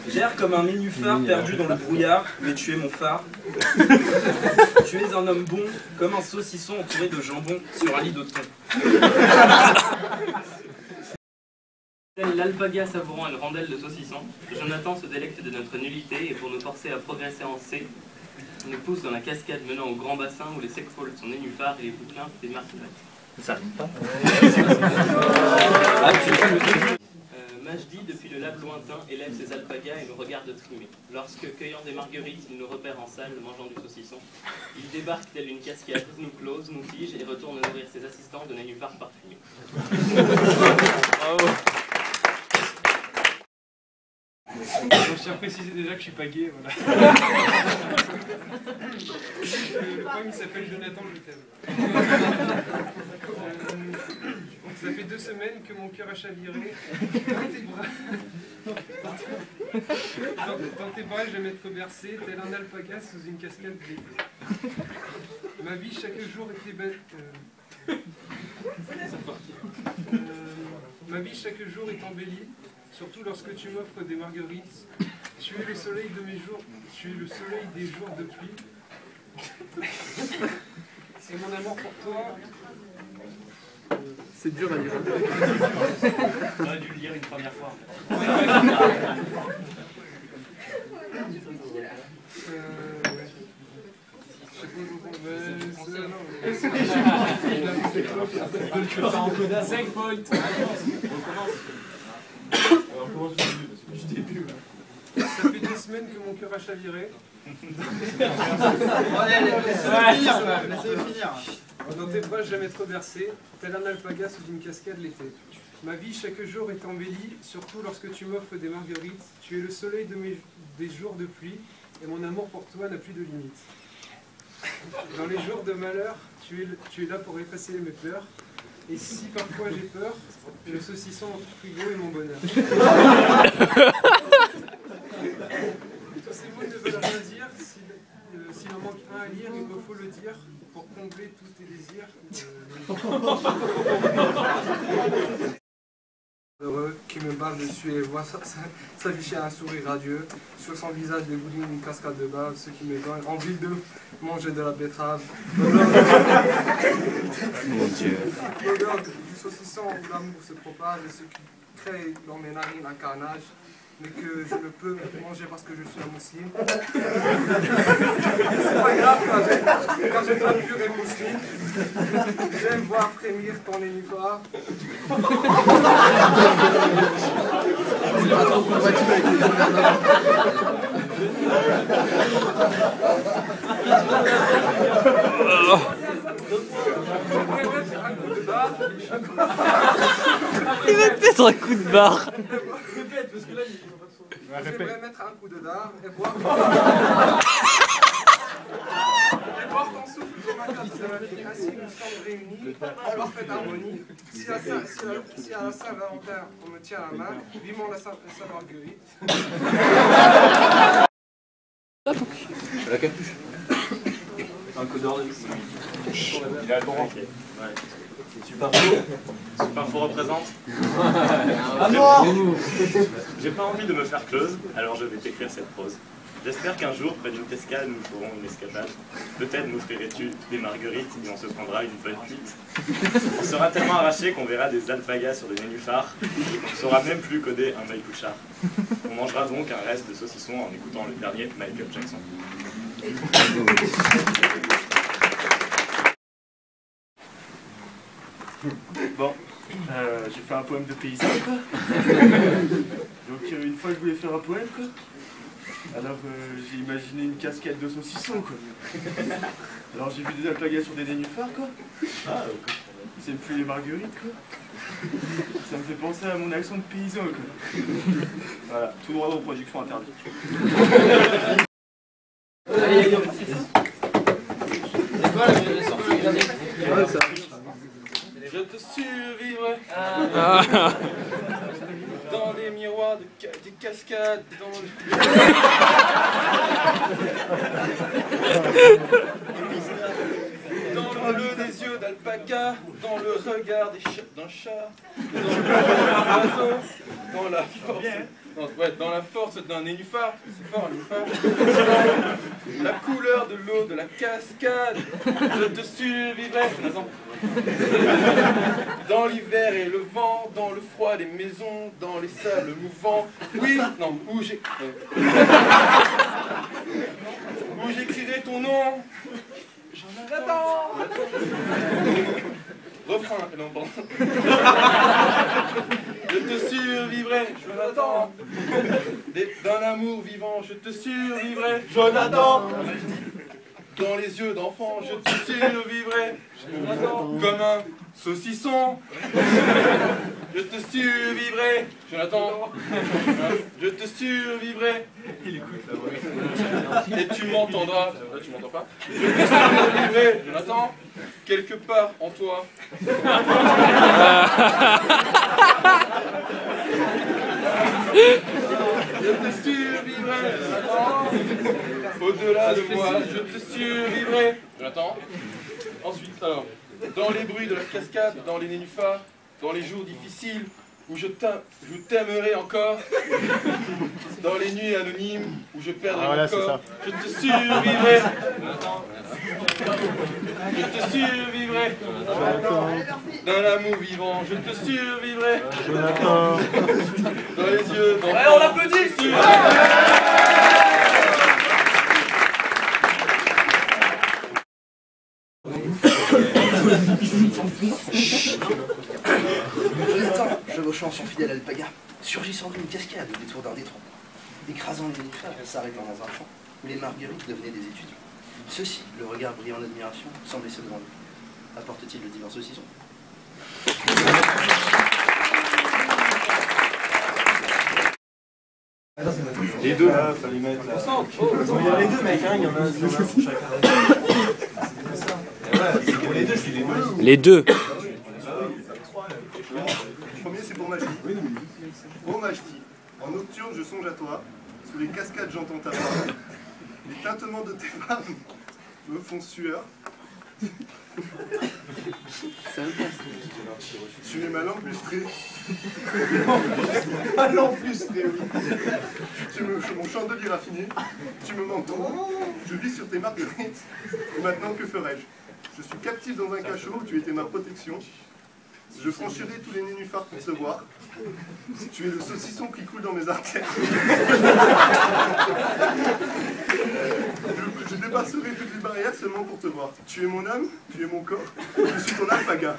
J'erre comme un nénuphar perdu dans le brouillard, mais tu es mon phare. Tu es un homme bon, comme un saucisson entouré de jambon sur un lit de thon. L'alpaga savourant une rondelle de saucisson, Jonathan se délecte de notre nullité et pour nous forcer à progresser en C, nous pousse dans la cascade menant au grand bassin où les sexfolds sont nénuphars et les bouquins des martinettes. Ça rime pas. Majdi, depuis le lab lointain, élève ses alpagas et nous regarde trimer. Lorsque, cueillant des marguerites, il nous repère en salle, mangeant du saucisson, il débarque telle une cascade, nous close, nous fige et retourne nourrir ses assistants de nénuphars parfumés. Bravo. Je tiens à préciser déjà que je suis pas gay, voilà. Le poème il s'appelle Jonathan, je t'aime. Ça fait 2 semaines que mon cœur a chaviré. Dans tes bras, je vais m'être bercé, tel un alpaga sous une cascade d'été. Ma vie chaque jour était belle. Ma vie chaque jour est embellie. Surtout lorsque tu m'offres des marguerites, tu es le soleil de mes jours, tu es le soleil des jours de pluie. C'est mon amour pour toi. C'est dur à lire. On aurait dû le lire une première fois. Ça fait 2 semaines que mon cœur a chaviré. Laissez-le finir. Dans tes bras, jamais trop bercé, tel un alpaga sous une cascade l'été. Ma vie chaque jour est embellie, surtout lorsque tu m'offres des marguerites. Tu es le soleil des jours de pluie, et mon amour pour toi n'a plus de limite. Dans les jours de malheur, tu es là pour effacer mes pleurs. Et si parfois j'ai peur, le saucisson dans ton frigo est mon bonheur. Tous ces mots ne veulent rien dire. S'il en manque un à lire, il me faut le dire pour combler tous tes désirs. Heureux, qui me barre dessus et voit s'afficher un sourire radieux. Sur son visage dégouline une cascade de bave, ce qui me donne envie de manger de la betterave. Mon Dieu. L'odeur du saucisson où l'amour se propage et ce qui crée dans mes narines un carnage, mais que je ne peux manger parce que je suis un musulman. C'est pas grave quand j'ai de la purée mousseline. J'aime voir frémir ton nénuphar. Il va te mettre un coup de barre. J'aimerais mettre un coup de dard et boire ton souffle de ma carte. Ainsi nous sommes réunis en parfaite harmonie. Si à la Saint-Valentin on me tient la main, vivement la Saint-Marguerite. La capuche. Un codeur de Il a le droit. Super Faux représente. J'ai pas envie de me faire close, alors je vais t'écrire cette prose. J'espère qu'un jour, près d'une cascade, nous ferons une escapade. Peut-être m'offrirais-tu des marguerites et on se prendra une bonne cuite. On sera tellement arrachés qu'on verra des alpagas sur des nénuphars. On ne saura même plus coder un Mike Couchard. On mangera donc un reste de saucisson en écoutant le dernier Michael Jackson. Bon, j'ai fait un poème de paysan, quoi. Donc une fois je voulais faire un poème, quoi. Alors j'ai imaginé une cascade de saucissons, quoi. Alors j'ai vu des alpagas sur des nénuphars, quoi. C'est plus les marguerites, quoi. Ça me fait penser à mon accent de paysan, quoi. Voilà, tout droit de reproduction interdite. Je te survivrai dans les miroirs des cascades, dans le bleu des yeux d'alpaca, dans le regard d'un chat, dans le regard d'un oiseau. dans la force, dans la force d'un nénuphar, c'est fort un nénuphar, la couleur de l'eau de la cascade, je te survivrai, Jonathan. Dans l'hiver et le vent, dans le froid des maisons, dans les sables mouvants, oui, non, où j'écrirai ton nom, Jonathan. Refrain, non, pardon. Je te survivrai, Jonathan. D'un amour vivant, je te survivrai, Jonathan. Dans les yeux d'enfant, je te survivrai, Jonathan. Comme un saucisson, je te survivrai, Jonathan. Je te survivrai. Il écoute là. Et tu m'entendras. Là, tu m'entends pas. Je te survivrai, Jonathan. Quelque part en toi. Je te survivrai, Jonathan. Au-delà de moi, je te survivrai, Jonathan. Ensuite, alors, dans les bruits de la cascade, dans les nénuphars, dans les jours difficiles, où je t'aimerai encore, dans les nuits anonymes, où je perdrai mon corps, je te survivrai, Jonathan. Je te survivrai, d'un amour vivant, je te survivrai, Jonathan. Dans les yeux d'enfant. Ouais, on l'applaudit. Chevauchant son fidèle alpaga, surgissant d'une cascade au détour d'un détroit, écrasant les nénuphars et s'arrêtant dans un champ où les marguerites devenaient des étudiants. Ceux-ci, le regard brillant d'admiration, semblaient se demander: apporte-t-il le divin saucisson? Les deux, là, fallait mettre là. Il y a les deux, mec, hein, il y en a un pour chacun. Les deux, c'est les deux. Les deux. Le premier, c'est pour Majdi. Oh Majdi, en nocturne, je songe à toi. Sous les cascades, j'entends ta voix. Les tintements de tes femmes me font sueur. Tu es ma lampe lustrée. Ma lampe lustrée, oui. Mon chandelier raffiné. Tu me m'entends. Je vis sur tes marguerites. Et maintenant, que ferais-je? Je suis captif dans un cachot où tu étais ma protection. Je franchirai tous les nénuphars pour te voir. Tu es le saucisson qui coule dans mes artères. Je dépasserai toutes les barrières seulement pour te voir. Tu es mon âme, tu es mon corps, je suis ton alpaga.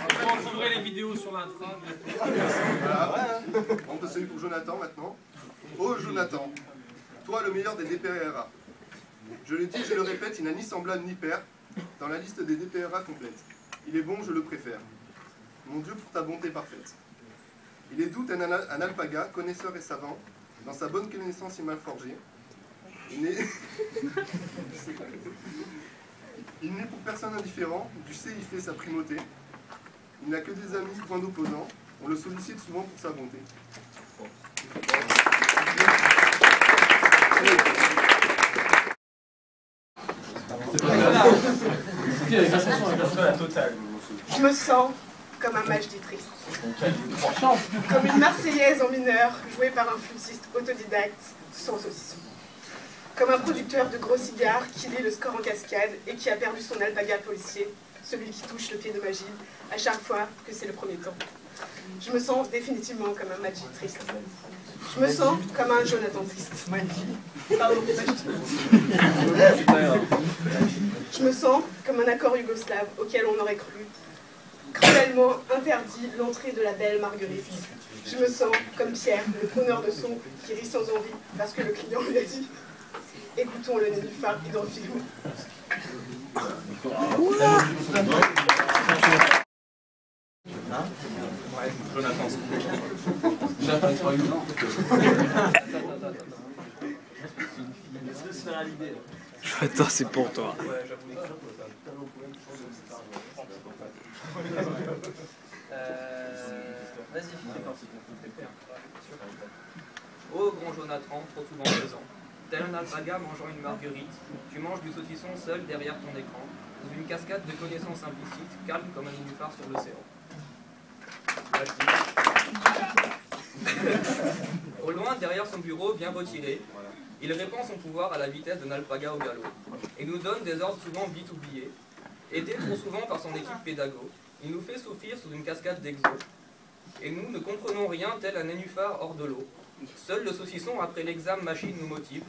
Après, on trouverait les vidéos sur l'intra. Voilà, on peut saluer pour Jonathan maintenant. Oh Jonathan, toi le meilleur des DPRA. Je le dis, je le répète, il n'a ni semblable ni pair dans la liste des DPRA complète. Il est bon, je le préfère. Mon Dieu, pour ta bonté parfaite. Il est doux, un alpaga, connaisseur et savant, dans sa bonne connaissance et mal forgée. Il n'est pour personne indifférent, du C il fait sa primauté. Il n'a que des amis, point d'opposants. On le sollicite souvent pour sa bonté. Je me sens comme un Majdi triste. Comme une Marseillaise en mineur, jouée par un flûtiste autodidacte sans saucisson. Comme un producteur de gros cigares qui lit le score en cascade et qui a perdu son alpaga policier, celui qui touche le pied de Majdi à chaque fois que c'est le premier temps. Je me sens définitivement comme un Majdi triste. Je me sens comme un Jonathan triste. Pardon, Majdi. Je me sens comme un accord yougoslave auquel on aurait cru cruellement interdit l'entrée de la belle Marguerite. Je me sens comme Pierre, le preneur de son, qui rit sans envie parce que le client lui a dit « Écoutons le nénuphar hydrophile ». Jonathan. Attends, c'est pour toi. Vas-y. Oh grand Jonathan, trop souvent présent. Tel un alpaga mangeant une marguerite, tu manges du saucisson seul derrière ton écran. sous une cascade de connaissances implicites, calme comme un nénuphar sur l'océan. Au loin, derrière son bureau, bien retiré, il répand son pouvoir à la vitesse d'un alpaga au galop et nous donne des ordres souvent vite oubliés. Aidé trop souvent par son équipe pédago, il nous fait souffrir sous une cascade d'exo. Et nous ne comprenons rien tel un nénuphar hors de l'eau. Seul le saucisson après l'examen machine nous motive.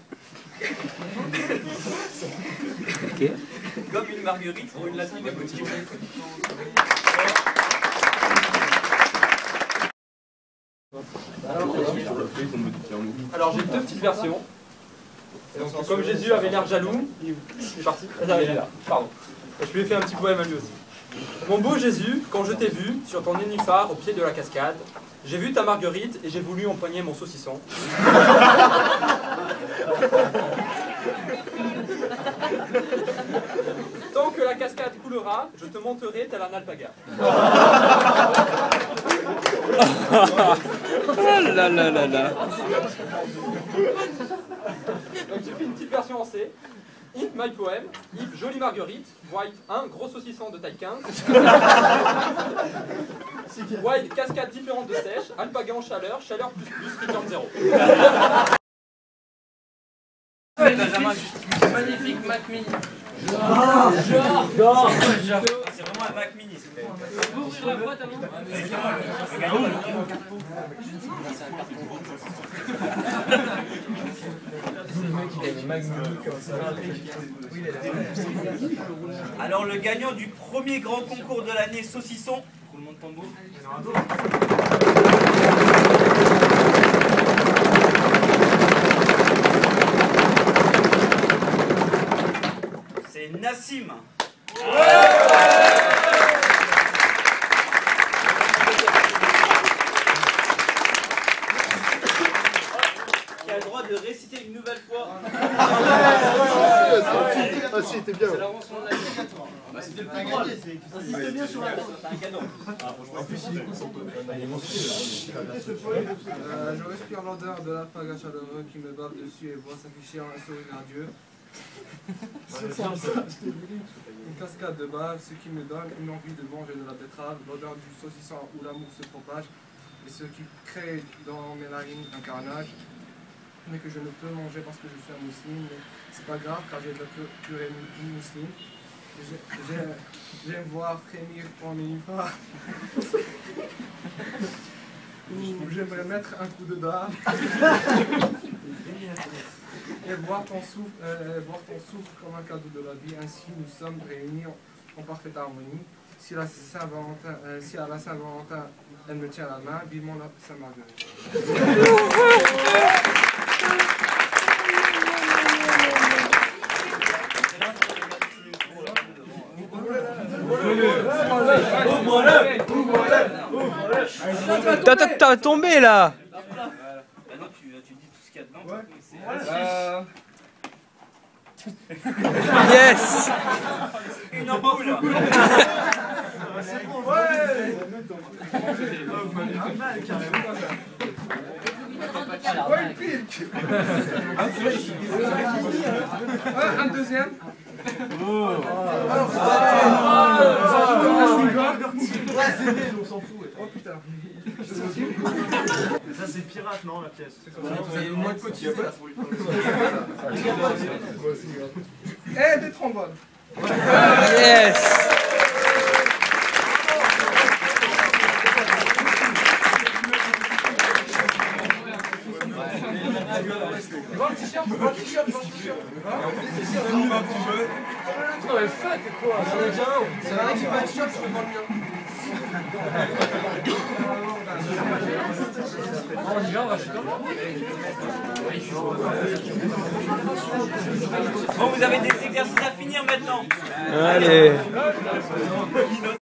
Comme une marguerite pour une latine émotive. Alors j'ai deux petites versions. Et donc, comme Jésus avait l'air jaloux, il est parti. Ah, il est là, pardon. Et je lui ai fait un petit poème à lui aussi. Mon beau Jésus, quand je t'ai vu sur ton nénuphar au pied de la cascade, j'ai vu ta marguerite et j'ai voulu empoigner mon saucisson. Tant que la cascade coulera, je te monterai tel un alpaga. Ah là là là là. Donc j'ai fait une petite version en C. If my poem, if jolie marguerite, white 1, gros saucisson de taille 15. White, cascade différente de sèche, alpaga en chaleur, chaleur plus return 0. Magnifique Mac Mini. Genre. C'est vraiment un Mac Mini. Ouvrir la boîte avant. Alors le gagnant du premier grand concours de l'année saucisson. Roulement de tambour. C'est Nassim. Qui a le droit de réciter une nouvelle fois. Ah si, t'es bien. C'est l'avancement de la vie. C'était le pas gagné. Insistez bien sur la C'est un cadeau. En plus, il est Je respire l'odeur de l'alpaga chaleureux qui me bave dessus et voit s'afficher un sourire radieux. Une cascade de bave, ce qui me donne une envie de manger de la betterave, l'odeur du saucisson où l'amour se propage, et ce qui crée dans mes narines un carnage, mais que je ne peux manger parce que je suis un musulman, mais c'est pas grave car j'ai de la purée musulmane. J'aime voir frémir ton nénuphar. J'aimerais mettre un coup de dard. Et boire ton souffle comme un cadeau de la vie. Ainsi nous sommes réunis en parfaite harmonie. Si à la Saint-Valentin elle me tient la main, vivement la Saint-Marguerite. T'as tombé là. Bah non, tu dis tout ce qu'il y a dedans. Yes. Une ampoule. C'est bon, ouais. Ouais, une pique. Un deuxième. On s'en fout. Oh putain. Ça c'est pirate non la pièce. C'est moins cotisé. Et des trombones. Yes. Vends le t-shirt. Non mais fuck quoi. C'est un mec qui va un t-shirt, je peux vendre le mien. On y va, on va acheter comment? Bon, vous avez des exercices à finir maintenant. Allez.